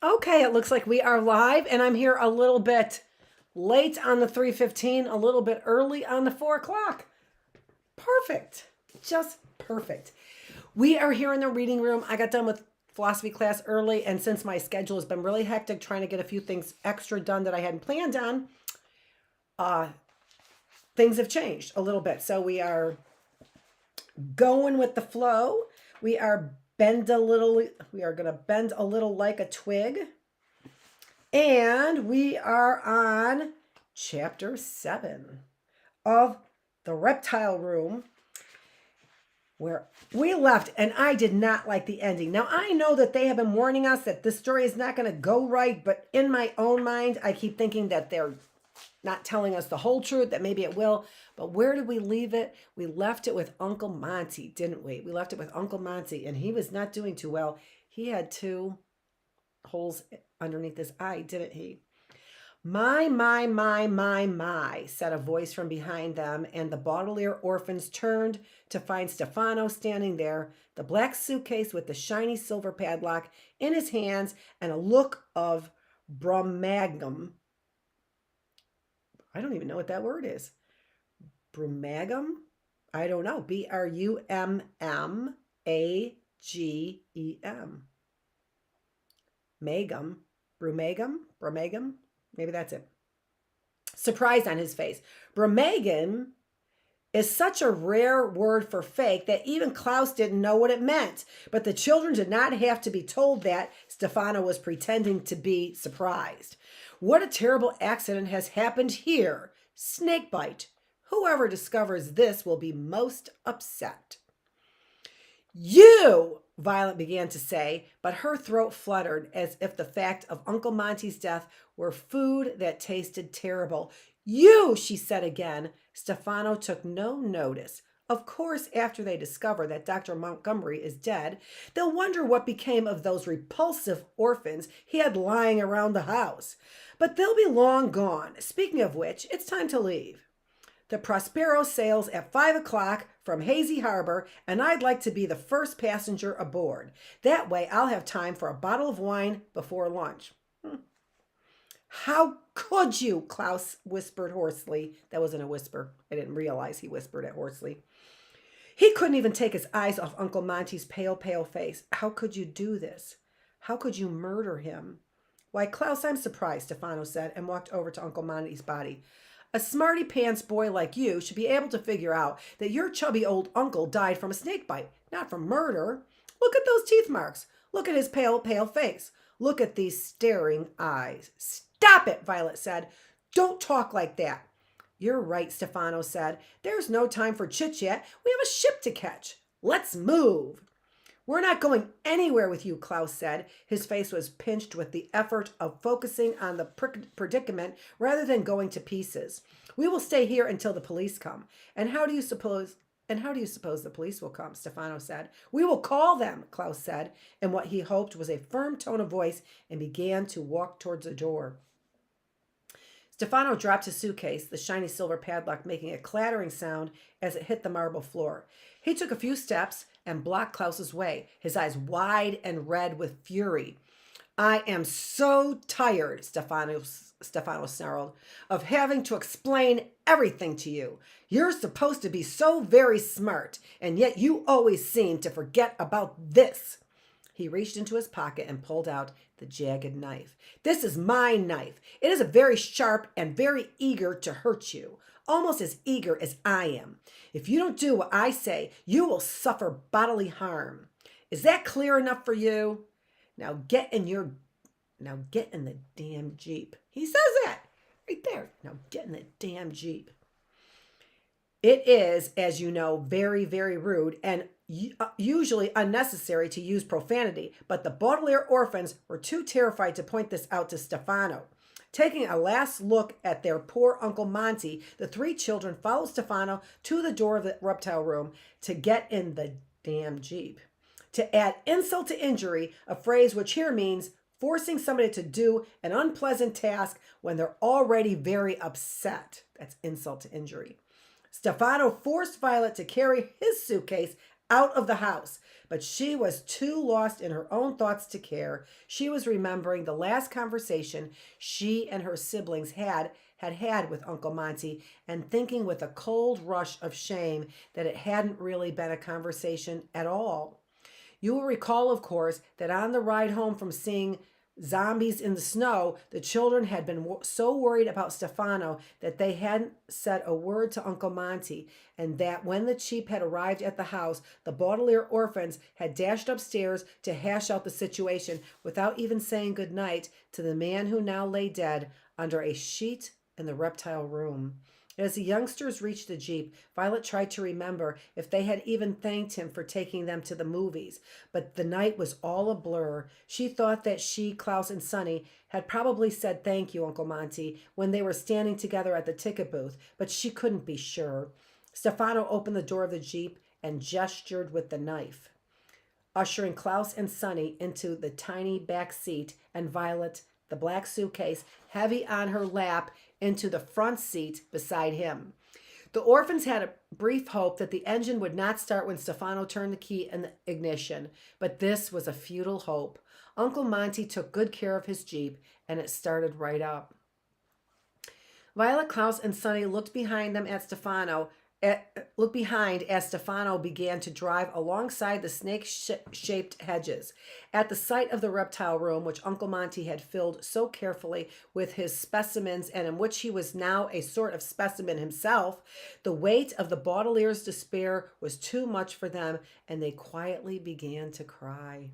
Okay, it looks like we are live, and I'm here a little bit late on the 3:15, a little bit early on the 4 o'clock. Perfect. Just perfect. We are here in the reading room. I got done with philosophy class early, and since my schedule has been really hectic trying to get a few things extra done that I hadn't planned on, uh, things have changed a little bit. So we are going with the flow. We are we are going to bend a little like a twig. And we are on chapter 7 of the Reptile Room, where we left, and I did not like the ending. Now, I know that they have been warning us that this story is not going to go right, but in my own mind, I keep thinking that they're not telling us the whole truth, that maybe it will. But where did we leave it? We left it with Uncle Monty, didn't we? We left it with Uncle Monty, and he was not doing too well. He had 2 holes underneath his eye, didn't he? My, said a voice from behind them, and the Baudelaire orphans turned to find Stefano standing there, the black suitcase with the shiny silver padlock in his hands and a look of brumagum. I don't even know what that word is. Brumagum? I don't know. Brummagem. Magum. Brumagum? Maybe that's it. Surprise on his face. Brummagem is such a rare word for fake that even Klaus didn't know what it meant. But the children did not have to be told that. Stefano was pretending to be surprised. What a terrible accident has happened here. Snakebite. Whoever discovers this will be most upset. You, Violet began to say, but her throat fluttered as if the fact of Uncle Monty's death were food that tasted terrible. You, she said again. Stefano took no notice. Of course, after they discover that Dr. Montgomery is dead, they'll wonder what became of those repulsive orphans he had lying around the house. But they'll be long gone. Speaking of which, it's time to leave. The Prospero sails at 5 o'clock from Hazy Harbor, and I'd like to be the first passenger aboard. That way I'll have time for a bottle of wine before lunch. How could you? Klaus whispered hoarsely. That wasn't a whisper. I didn't realize he whispered it hoarsely. He couldn't even take his eyes off Uncle Monty's pale, pale face. How could you do this? How could you murder him? Why, Klaus, I'm surprised, Stefano said, and walked over to Uncle Monty's body. A smarty pants boy like you should be able to figure out that your chubby old uncle died from a snake bite, not from murder. Look at those teeth marks. Look at his pale, pale face. Look at these staring eyes. Stop it, Violet said. Don't talk like that. You're right, Stefano said. There's no time for chit-chat. We have a ship to catch. Let's move. We're not going anywhere with you, Klaus said. His face was pinched with the effort of focusing on the predicament rather than going to pieces. We will stay here until the police come. And how do you suppose the police will come? Stefano said. We will call them, Klaus said, in what he hoped was a firm tone of voice, and began to walk towards the door. Stefano dropped his suitcase, the shiny silver padlock making a clattering sound as it hit the marble floor. He took a few steps and blocked Klaus's way, his eyes wide and red with fury. I am so tired, Stefano snarled, of having to explain everything to you. You're supposed to be so very smart, and yet you always seem to forget about this. He reached into his pocket and pulled out the jagged knife. This is my knife. It is very sharp and very eager to hurt you, almost as eager as I am. If you don't do what I say, you will suffer bodily harm. Is that clear enough for you? Now get in the damn Jeep. He says that right there. Now get in the damn Jeep. It is, as you know, very, very rude and usually unnecessary to use profanity, but the Baudelaire orphans were too terrified to point this out to Stefano. Taking a last look at their poor Uncle Monty, the 3 children followed Stefano to the door of the Reptile Room to get in the damn Jeep. To add insult to injury, a phrase which here means forcing somebody to do an unpleasant task when they're already very upset. That's insult to injury. Stefano forced Violet to carry his suitcase out of the house. But she was too lost in her own thoughts to care. She was remembering the last conversation she and her siblings had with Uncle Monty, and thinking with a cold rush of shame that it hadn't really been a conversation at all. You will recall, of course, that on the ride home from seeing zombies in the snow, the children had been so worried about Stefano that they hadn't said a word to Uncle Monty, and that when the Chief had arrived at the house, the Baudelaire orphans had dashed upstairs to hash out the situation without even saying good night to the man who now lay dead under a sheet in the Reptile room. As the youngsters reached the Jeep, Violet tried to remember if they had even thanked him for taking them to the movies, but the night was all a blur. She thought that she, Klaus, and Sonny had probably said thank you, Uncle Monty, when they were standing together at the ticket booth, but she couldn't be sure. Stefano opened the door of the Jeep and gestured with the knife, ushering Klaus and Sonny into the tiny back seat, and Violet, the black suitcase heavy on her lap, into the front seat beside him. The orphans had a brief hope that the engine would not start when Stefano turned the key in the ignition, but this was a futile hope. Uncle Monty took good care of his Jeep, and it started right up. Violet, Klaus, and Sonny looked behind as Stefano began to drive alongside the snake-shaped hedges. At the sight of the reptile room, which Uncle Monty had filled so carefully with his specimens, and in which he was now a sort of specimen himself, the weight of the Baudelaire's despair was too much for them, and they quietly began to cry.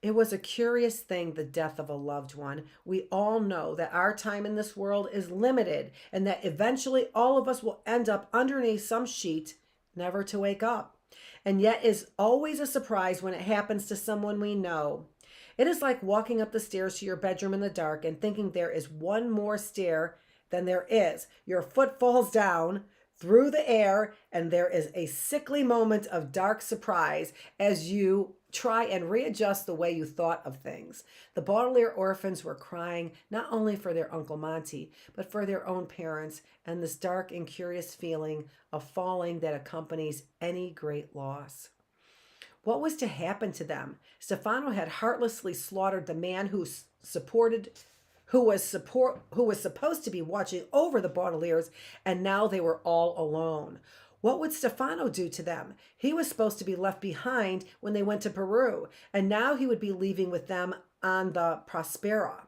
It was a curious thing, the death of a loved one. We all know that our time in this world is limited, and that eventually all of us will end up underneath some sheet, never to wake up. And yet is always a surprise when it happens to someone we know. It is like walking up the stairs to your bedroom in the dark and thinking there is one more stair than there is. Your foot falls down through the air, and there is a sickly moment of dark surprise as you try and readjust the way you thought of things. The Baudelaire orphans were crying not only for their Uncle Monty, but for their own parents, and this dark and curious feeling of falling that accompanies any great loss. What was to happen to them? Stefano had heartlessly slaughtered the man who was supposed to be watching over the Baudelaires, and now they were all alone. What would Stefano do to them? He was supposed to be left behind when they went to Peru, and now he would be leaving with them on the Prospera.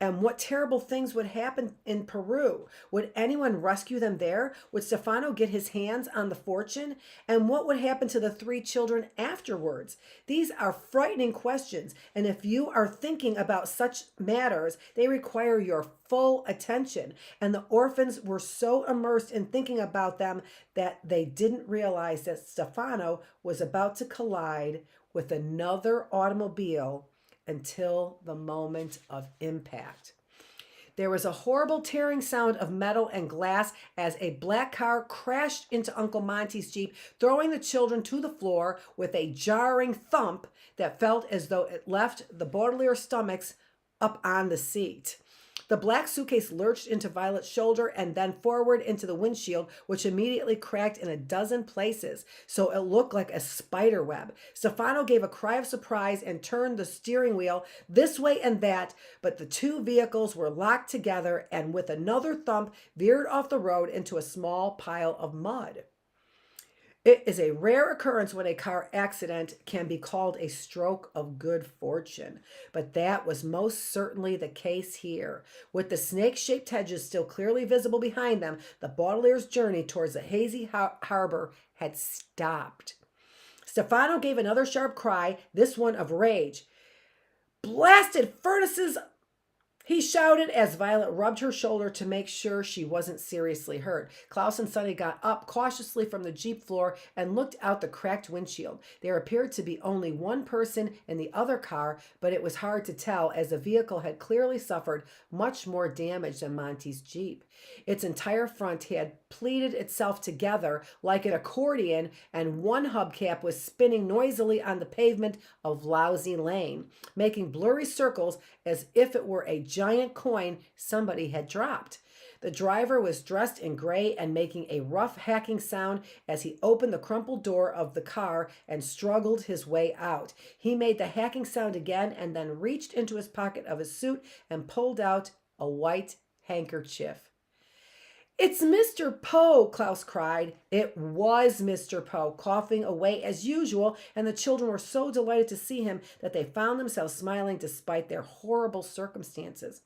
And what terrible things would happen in Peru? Would anyone rescue them there? Would Stefano get his hands on the fortune? And what would happen to the 3 children afterwards? These are frightening questions, and if you are thinking about such matters, they require your full attention. And the orphans were so immersed in thinking about them that they didn't realize that Stefano was about to collide with another automobile until the moment of impact. There was a horrible tearing sound of metal and glass as a black car crashed into Uncle Monty's Jeep, throwing the children to the floor with a jarring thump that felt as though it left the Baudelaire stomachs up on the seat. The black suitcase lurched into Violet's shoulder and then forward into the windshield, which immediately cracked in a dozen places, so it looked like a spider web. Stefano gave a cry of surprise and turned the steering wheel this way and that, but the 2 vehicles were locked together and with another thump veered off the road into a small pile of mud. It is a rare occurrence when a car accident can be called a stroke of good fortune, but that was most certainly the case here. With the snake-shaped hedges still clearly visible behind them, the Baudelaire's journey towards the hazy harbor had stopped. Stefano gave another sharp cry, this one of rage. "Blasted furnaces!" he shouted as Violet rubbed her shoulder to make sure she wasn't seriously hurt. Klaus and Sonny got up cautiously from the Jeep floor and looked out the cracked windshield. There appeared to be only one person in the other car, but it was hard to tell as the vehicle had clearly suffered much more damage than Monty's Jeep. Its entire front had pleated itself together like an accordion, and one hubcap was spinning noisily on the pavement of Lousy Lane, making blurry circles as if it were a giant coin somebody had dropped. The driver was dressed in gray and making a rough hacking sound as he opened the crumpled door of the car and struggled his way out. He made the hacking sound again and then reached into his pocket of his suit and pulled out a white handkerchief. "It's Mr. Poe," Klaus cried. It was Mr. Poe, coughing away as usual, and the children were so delighted to see him that they found themselves smiling despite their horrible circumstances.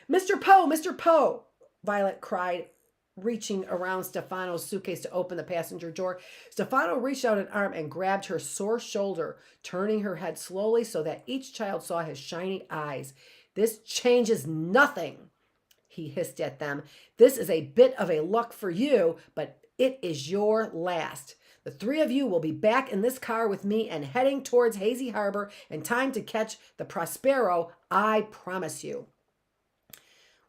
"Mr. Poe! Mr. Poe!" Violet cried, reaching around Stefano's suitcase to open the passenger door. Stefano reached out an arm and grabbed her sore shoulder, turning her head slowly so that each child saw his shiny eyes. "This changes nothing," he hissed at them. "This is a bit of a luck for you, but it is your last. The three of you will be back in this car with me and heading towards Hazy Harbor in time to catch the Prospero, I promise you."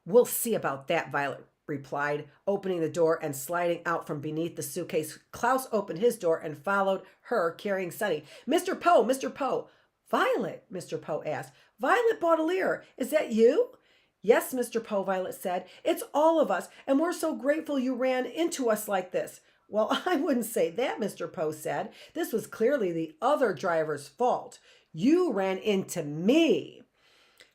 "We'll see about that," Violet replied, opening the door and sliding out from beneath the suitcase. Klaus opened his door and followed her, carrying Sonny. "Mr. Poe, Mr. Poe." "Violet," Mr. Poe asked. "Violet Baudelaire, is that you?" "Yes, Mr. Poe," Violet said. "It's all of us, and we're so grateful you ran into us like this." "Well, I wouldn't say that," Mr. Poe said. "This was clearly the other driver's fault. You ran into me."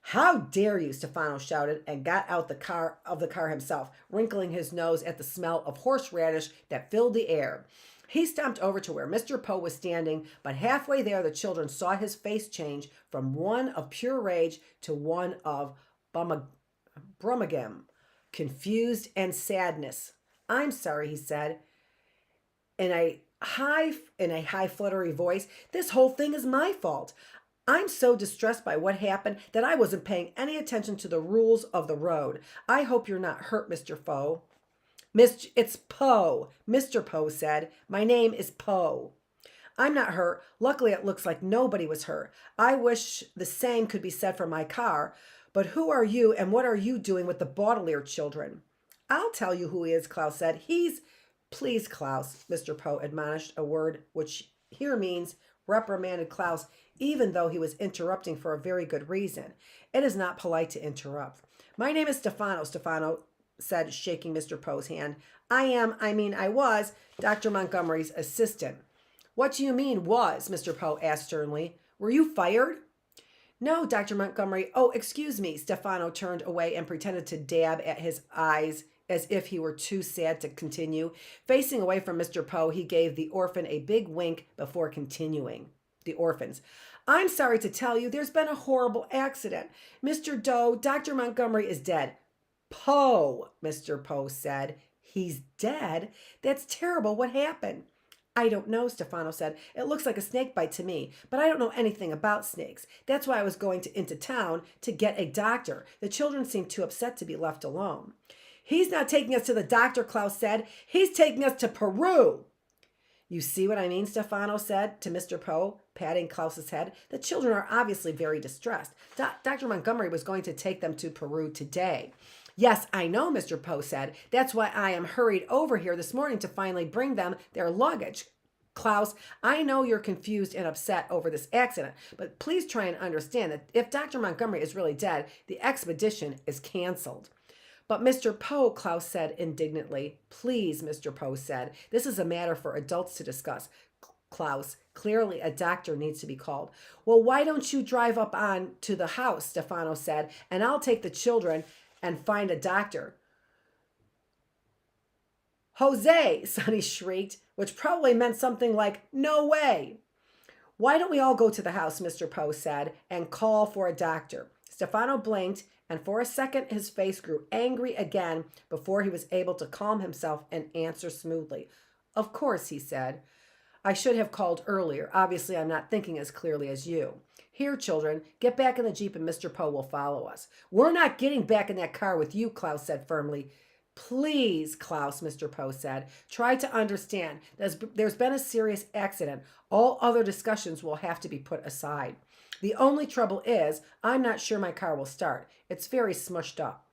"How dare you!" Stefano shouted and got out the car himself, wrinkling his nose at the smell of horseradish that filled the air. He stomped over to where Mr. Poe was standing, but halfway there the children saw his face change from one of pure rage to one of brummagem, confused and sadness. "I'm sorry," he said in a high fluttery voice. "This whole thing is my fault. I'm so distressed by what happened that I wasn't paying any attention to the rules of the road. I hope you're not hurt, Mr. Poe." "It's Poe," Mr. Poe said. "My name is Poe." "I'm not hurt. Luckily, it looks like nobody was hurt. I wish the same could be said for my car. But who are you and what are you doing with the Baudelaire children?" "I'll tell you who he is," Klaus said. "Please, Klaus," Mr. Poe admonished, a word which here means reprimanded Klaus, even though he was interrupting for a very good reason. It is not polite to interrupt. "My name is Stefano," Stefano said, shaking Mr. Poe's hand. I was Dr. Montgomery's assistant." "What do you mean, was?" Mr. Poe asked sternly. "Were you fired?" "No, Dr. Montgomery. Oh, excuse me." Stefano turned away and pretended to dab at his eyes as if he were too sad to continue. Facing away from Mr. Poe, he gave the orphan a big wink before continuing. The orphans. "I'm sorry to tell you, there's been a horrible accident. Mr. Doe, Dr. Montgomery is dead." "Poe," Mr. Poe said. "He's dead? That's terrible. What happened?" "I don't know," Stefano said. "It looks like a snake bite to me, but I don't know anything about snakes. That's why I was going into town to get a doctor. The children seem too upset to be left alone." "He's not taking us to the doctor," Klaus said. "He's taking us to Peru." "You see what I mean?" Stefano said to Mr. Poe, patting Klaus's head. "The children are obviously very distressed. Dr. Montgomery was going to take them to Peru today." "Yes, I know," Mr. Poe said. "That's why I am hurried over here this morning to finally bring them their luggage." "Klaus, I know you're confused and upset over this accident, but please try and understand that if Dr. Montgomery is really dead, the expedition is canceled." "But Mr. Poe," Klaus said indignantly. "Please," Mr. Poe said. "This is a matter for adults to discuss." "Klaus, clearly a doctor needs to be called." "Well, why don't you drive up on to the house," Stefano said, "and I'll take the children and find a doctor." "Jose!" Sonny shrieked, which probably meant something like, "No way." "Why don't we all go to the house," Mr. Poe said, "and call for a doctor?" Stefano blinked, and for a second his face grew angry again before he was able to calm himself and answer smoothly. "Of course," he said. "I should have called earlier. Obviously, I'm not thinking as clearly as you. Here, children, get back in the Jeep and Mr. Poe will follow us." "We're not getting back in that car with you," Klaus said firmly. "Please, Klaus," Mr. Poe said. "Try to understand. There's been a serious accident. All other discussions will have to be put aside. The only trouble is, I'm not sure my car will start. It's very smushed up."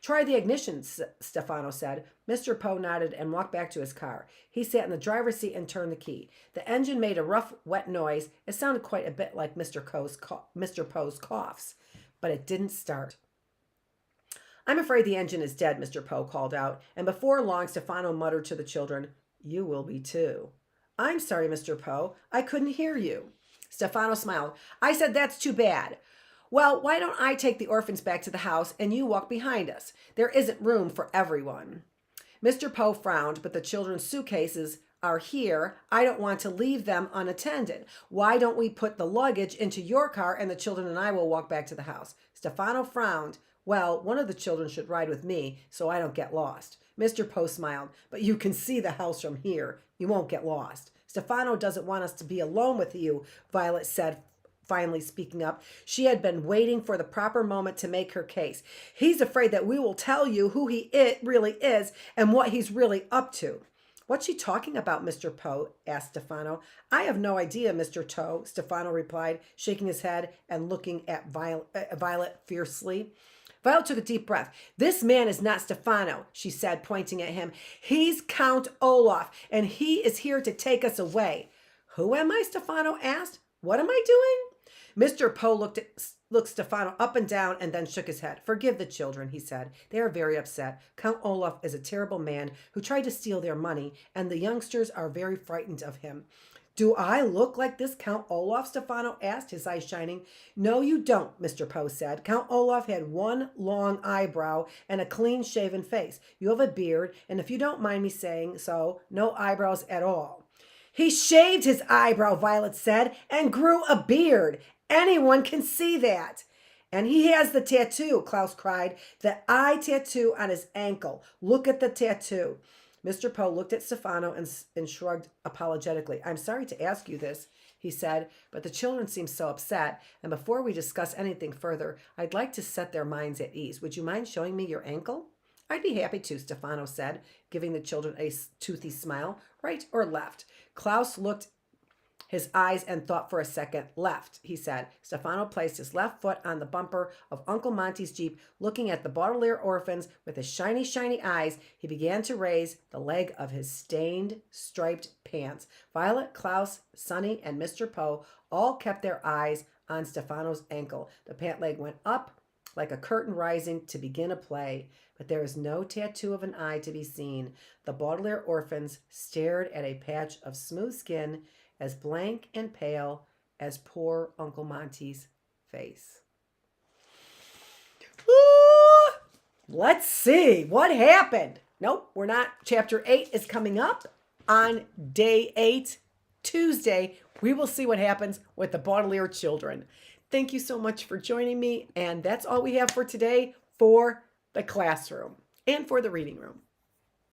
"Try the ignition," Stefano said. Mr. Poe nodded and walked back to his car. He sat in the driver's seat and turned the key. The engine made a rough, wet noise. It sounded quite a bit like Mr. Poe's coughs, but it didn't start. I'm afraid the engine is dead, Mr. Poe called out, and before long Stefano muttered to the children, "You will be too." "I'm sorry, Mr. Poe. I couldn't hear you." Stefano smiled. "I said that's too bad. Well, why don't I take the orphans back to the house and you walk behind us? There isn't room for everyone." Mr. Poe frowned, "But the children's suitcases are here. I don't want to leave them unattended. Why don't we put the luggage into your car and the children and I will walk back to the house?" Stefano frowned. "Well, one of the children should ride with me so I don't get lost." Mr. Poe smiled. "But you can see the house from here. You won't get lost." "Stefano doesn't want us to be alone with you," Violet said, finally speaking up. She had been waiting for the proper moment to make her case. "He's afraid that we will tell you who he really is and what he's really up to." "What's she talking about, Mr. Poe?" asked Stefano. "I have no idea, Mr. Toe," Stefano replied, shaking his head and looking at Violet fiercely. Violet took a deep breath. "This man is not Stefano," she said, pointing at him. "He's Count Olaf, and he is here to take us away." "Who am I?" Stefano asked. "What am I doing?" Mr. Poe looked Stefano up and down and then shook his head. "Forgive the children," he said. "They are very upset. Count Olaf is a terrible man who tried to steal their money, and the youngsters are very frightened of him." "Do I look like this Count Olaf?" Stefano asked, his eyes shining. "No, you don't," Mr. Poe said. "Count Olaf had one long eyebrow and a clean-shaven face. You have a beard, and if you don't mind me saying so, no eyebrows at all." "He shaved his eyebrow," Violet said, "and grew a beard. Anyone can see that." "And he has the tattoo," Klaus cried. "The eye tattoo on his ankle. Look at the tattoo." Mr. Poe looked at Stefano and shrugged apologetically. "I'm sorry to ask you this," he said, "but the children seem so upset, and before we discuss anything further, I'd like to set their minds at ease. Would you mind showing me your ankle?" "I'd be happy to," Stefano said, giving the children a toothy smile. "Right or left?" Klaus looked his eyes and thought for a second. "Left," he said. Stefano placed his left foot on the bumper of Uncle Monty's Jeep, looking at the Baudelaire orphans with his shiny, shiny eyes. He began to raise the leg of his stained, striped pants. Violet, Klaus, Sonny, and Mr. Poe all kept their eyes on Stefano's ankle. The pant leg went up like a curtain rising to begin a play, but there is no tattoo of an eye to be seen. The Baudelaire orphans stared at a patch of smooth skin as blank and pale as poor Uncle Monty's face. Ooh, let's see what happened. Nope, we're not. Chapter 8 is coming up on day 8, Tuesday. We will see what happens with the Baudelaire children. Thank you so much for joining me, and that's all we have for today for the classroom and for the reading room.